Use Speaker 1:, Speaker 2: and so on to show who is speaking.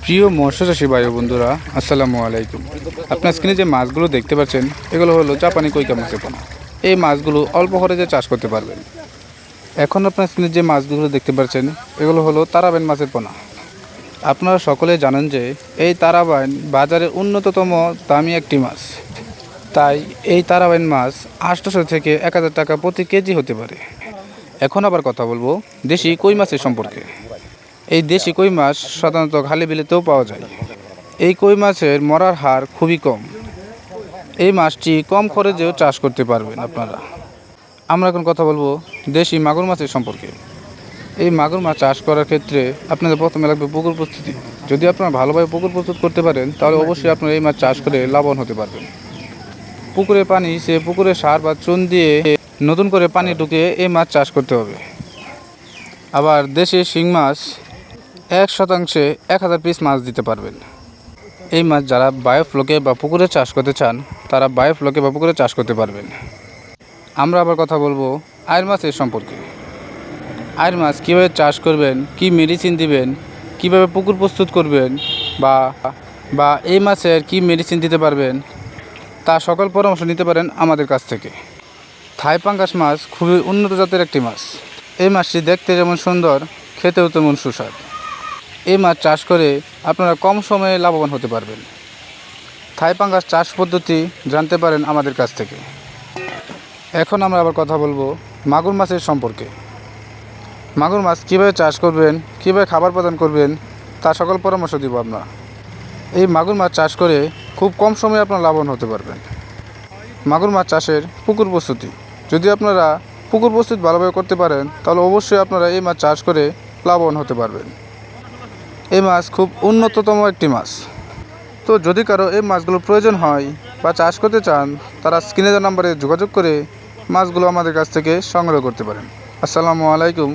Speaker 1: প্রিয় মৎস্যচাষী ভাই ও বন্ধুরা, আসসালামু আলাইকুম। আপনার স্ক্রিনে যে মাছগুলো দেখতে পাচ্ছেন, এগুলো হলো জাপানি কৈকা মাছের পোনা। এই মাছগুলো অল্প খরচে চাষ করতে পারবেন। এখন আপনার স্ক্রিনে যে মাছগুলো দেখতে পাচ্ছেন, এগুলো হলো তারাবাইন মাছের পোনা। আপনারা সকলে জানেন যে এই তারাবাইন বাজারে অন্যতম দামি একটি মাছ। তাই এই তারাবাইন মাছ 800 থেকে 1000 টাকা প্রতি কেজি হতে পারে। এখন আবার কথা বলবো দেশি কই মাছের সম্পর্কে। এই দেশি কই মাছ সাধারণত খালি বিলেতেও পাওয়া যায়। এই কই মাছের মরার হার খুবই কম। এই মাছটি কম খরচেও চাষ করতে পারবেন আপনারা। আমরা এখন কথা বলবো দেশি মাগুর মাছের সম্পর্কে। এই মাগুর মাছ চাষ করার ক্ষেত্রে আপনাদের প্রথমে লাগবে পুকুর প্রস্তুতি। যদি আপনারা ভালোভাবে পুকুর প্রস্তুত করতে পারেন, তাহলে অবশ্যই আপনারা এই মাছ চাষ করে লাভবান হতে পারবেন। পুকুরের পানি সে পুকুরে সার বা চুন দিয়ে নতুন করে পানি ঢুকিয়ে এই মাছ চাষ করতে হবে। আবার দেশি শিং মাছ 1 শতাংশে 1000 পিস মাছ দিতে পারবেন। এই মাছ যারা বায়োফ্লোকে বা পুকুরে চাষ করতে চান, তারা বায়োফ্লোকে বা পুকুরে চাষ করতে পারবেন। আমরা আবার কথা বলবো আইড় মাছের সম্পর্কে। আইড় মাছ কীভাবে চাষ করবেন, কি মেডিসিন দিবেন, কিভাবে পুকুর প্রস্তুত করবেন, বা এই মাছের কি মেডিসিন দিতে পারবেন, তা সকল পরামর্শ নিতে পারেন আমাদের কাছ থেকে। থাই পাঙ্গাস মাছ খুবই উন্নত জাতের একটি মাছ। এই মাছটি দেখতে যেমন সুন্দর, খেতেও তেমন সুস্বাদু। এই মাছ চাষ করে আপনারা কম সময়ে লাভবান হতে পারবেন। থাই পাঙ্গাস চাষ পদ্ধতি জানতে পারেন আমাদের কাছ থেকে। এখন আমরা আবার কথা বলবো মাগুর মাছের সম্পর্কে। মাগুর মাছ কীভাবে চাষ করবেন, কীভাবে খাবার প্রদান করবেন, তা সকল পরামর্শ দিব আমরা। এই মাগুর মাছ চাষ করে খুব কম সময়ে আপনারা লাভবান হতে পারবেন। মাগুর মাছ চাষের পুকুর প্রস্তুতি। যদি আপনারা পুকুর প্রস্তুত ভালোভাবে করতে পারেন, তাহলে অবশ্যই আপনারা এই মাছ চাষ করে লাভবান হতে পারবেন। এই মাছ খুব উন্নততম একটি মাছ। তো যদি কারো এই মাছগুলো প্রয়োজন হয় বা চাষ করতে চান, তারা স্ক্রিনে দেওয়া নাম্বারে যোগাযোগ করে মাছগুলো আমাদের কাছ থেকে সংগ্রহ করতে পারেন। আসসালামু আলাইকুম।